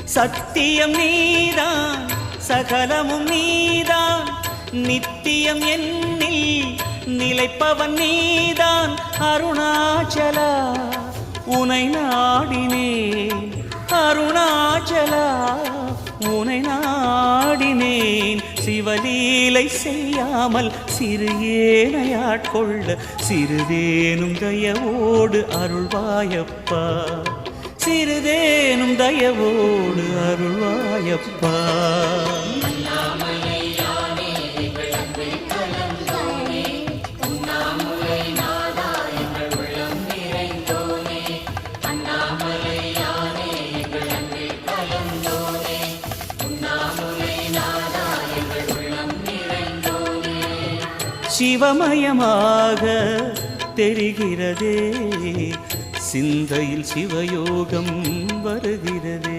சத்தியம் நீதான் சகலமும் நீதான் நித்தியம் என்னில் நிலைப்பவன் நீதான் அருணாச்சலா உனை நாடினேன் அருணாச்சலா உனை நாடினேன் சிவலீலை செய்யாமல் சிறு ஏனையாட்கொள்ள சிறிதேனும் தயவோடு அருள்வாயப்பா சிறிதேனும் தயவோடு அருள்வாயப்பா சிவமயமாக தெரிகிறதே சிந்தையில் சிவயோகம் வருகிறதே